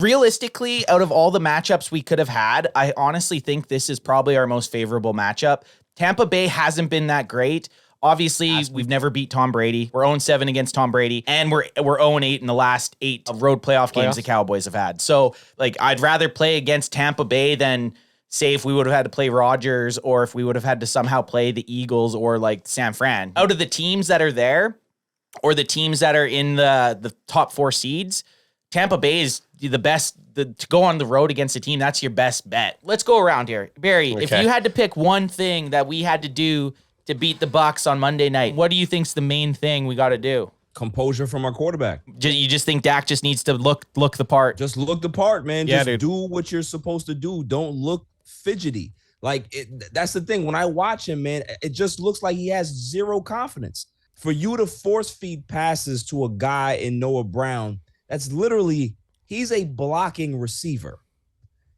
Realistically, out of all the matchups we could have had, I honestly think this is probably our most favorable matchup. Tampa Bay hasn't been that great. Obviously, we've never beat Tom Brady. We're 0-7 against Tom Brady, and we're 0-8 in the last 8 road playoff games the Cowboys have had. So, like, I'd rather play against Tampa Bay than, say, if we would have had to play Rodgers or if we would have had to somehow play the Eagles or, like, San Fran. Out of the teams that are there or the teams that are in the top 4 seeds, Tampa Bay is the best to go on the road against a team. That's your best bet. Let's go around here. Barry, if you had to pick one thing that we had to do to beat the Bucs on Monday night, what do you think's the main thing we got to do? Composure from our quarterback. You just think Dak just needs to look the part? Just look the part, man. Yeah, just do what you're supposed to do. Don't look fidgety. Like, that's the thing. When I watch him, man, it just looks like he has zero confidence. For you to force feed passes to a guy in Noah Brown, that's literally, he's a blocking receiver.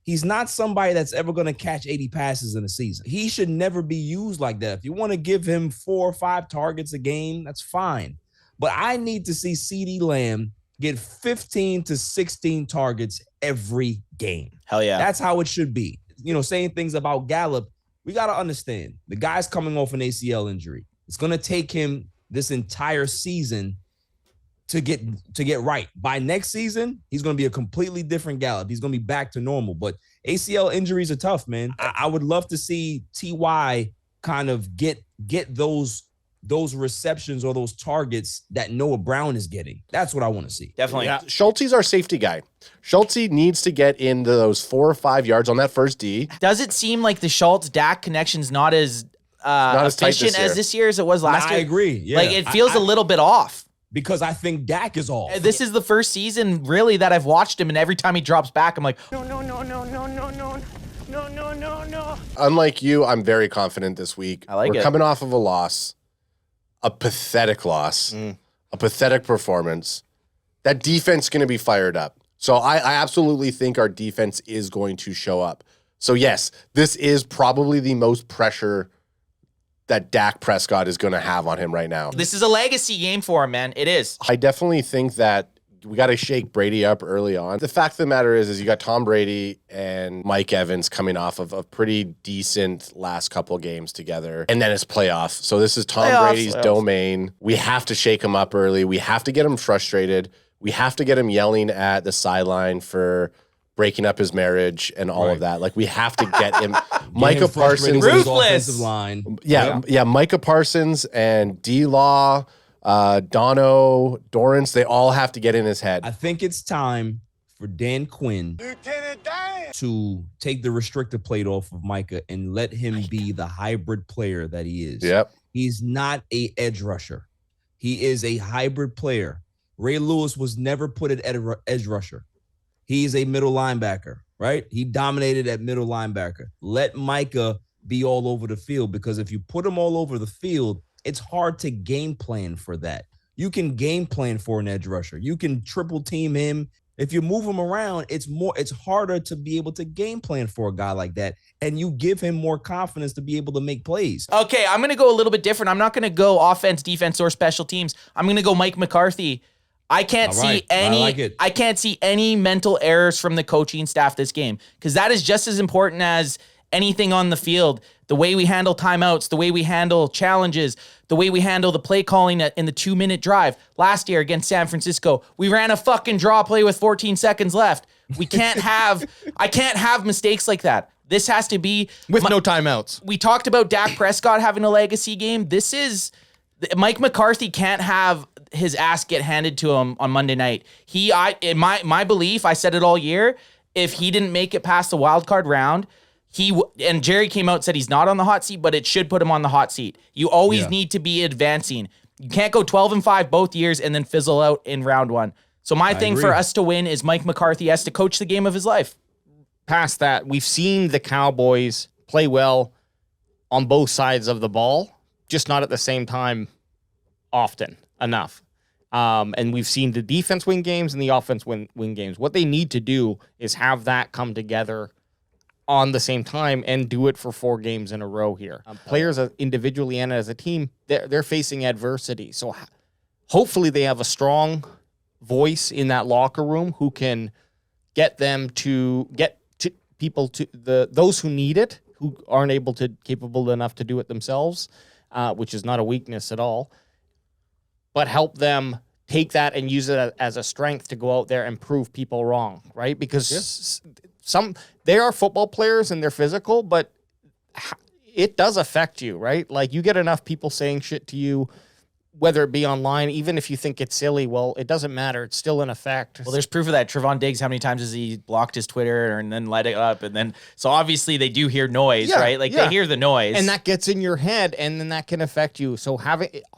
He's not somebody that's ever going to catch 80 passes in a season. He should never be used like that. If you want to give him 4 or 5 targets a game, that's fine. But I need to see CeeDee Lamb get 15 to 16 targets every game. Hell yeah. That's how it should be. You know, saying things about Gallup, we got to understand the guy's coming off an ACL injury. It's going to take him this entire season to get right. By next season, he's going to be a completely different Gallup. He's going to be back to normal. But ACL injuries are tough, man. I would love to see T.Y. kind of get those receptions or those targets that Noah Brown is getting. That's what I want to see. Definitely. Yeah. Schultze's our safety guy. Schultze needs to get into those 4 or 5 yards on that first D. Does it seem like the Schultz-Dak connection's not as efficient as this year as it was last year? I agree. Yeah. Like, it feels a little bit off. Because I think Dak is off. This is the first season, really, that I've watched him, and every time he drops back, I'm like, no. Unlike you, I'm very confident this week. We're coming off of a loss, a pathetic loss, a pathetic performance. That defense is going to be fired up. So I absolutely think our defense is going to show up. So yes, this is probably the most pressure that Dak Prescott is going to have on him right now. This is a legacy game for him, man. It is. I definitely think that we got to shake Brady up early on. The fact of the matter is you got Tom Brady and Mike Evans coming off of a pretty decent last couple games together, and then it's playoffs. So this is Tom Brady's domain. We have to shake him up early. We have to get him frustrated. We have to get him yelling at the sideline for breaking up his marriage and all of that. Like, we have to get him. Micah Parsons. Ruthless. Line. Yeah. Micah Parsons and D-Law, Dono, Dorrance, they all have to get in his head. I think it's time for Dan Quinn to take the restrictor plate off of Micah and let him be the hybrid player that he is. Yep. He's not an edge rusher. He is a hybrid player. Ray Lewis was never put at edge rusher. He's a middle linebacker, right? He dominated at middle linebacker. Let Micah be all over the field, because if you put him all over the field, it's hard to game plan for that. You can game plan for an edge rusher. You can triple team him. If you move him around, it's harder to be able to game plan for a guy like that. And you give him more confidence to be able to make plays. Okay, I'm going to go a little bit different. I'm not going to go offense, defense, or special teams. I'm going to go Mike McCarthy. I can't see any mental errors from the coaching staff this game, because that is just as important as anything on the field. The way we handle timeouts, the way we handle challenges, the way we handle the play calling in the 2-minute drive. Last year against San Francisco, we ran a fucking draw play with 14 seconds left. I can't have mistakes like that. This has to be with no timeouts. We talked about Dak Prescott having a legacy game. Mike McCarthy can't have his ass get handed to him on Monday night. In my belief, I said it all year, if he didn't make it past the wild card round, and Jerry came out and said he's not on the hot seat, but it should put him on the hot seat. You always need to be advancing. You can't go 12-5 both years and then fizzle out in round 1. So my thing for us to win is Mike McCarthy has to coach the game of his life. Past that, we've seen the Cowboys play well on both sides of the ball, just not at the same time often enough. And we've seen the defense win games and the offense win games. What they need to do is have that come together on the same time and do it for 4 games in a row here. Players individually and as a team, they're facing adversity. So hopefully they have a strong voice in that locker room who can get people to those who need it, who aren't capable enough to do it themselves, which is not a weakness at all, but help them take that and use it as a strength to go out there and prove people wrong, right? Because they are football players and they're physical, but it does affect you, right? Like you get enough people saying shit to you, whether it be online, even if you think it's silly, well, it doesn't matter. It's still an effect. Well, there's proof of that. Trevon Diggs, how many times has he blocked his Twitter and then let it up? And then, so obviously they do hear noise, right? Like they hear the noise. And that gets in your head and then that can affect you. So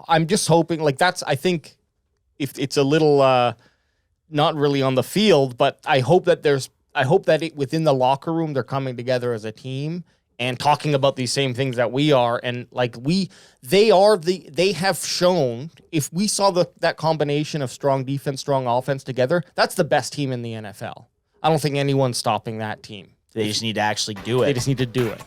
I'm just hoping, like I think if it's a little, not really on the field, but I hope that within the locker room, they're coming together as a team and talking about these same things that we are. And like they have shown, if we saw that combination of strong defense, strong offense together, that's the best team in the NFL. I don't think anyone's stopping that team. They just need to actually do it. They just need to do it.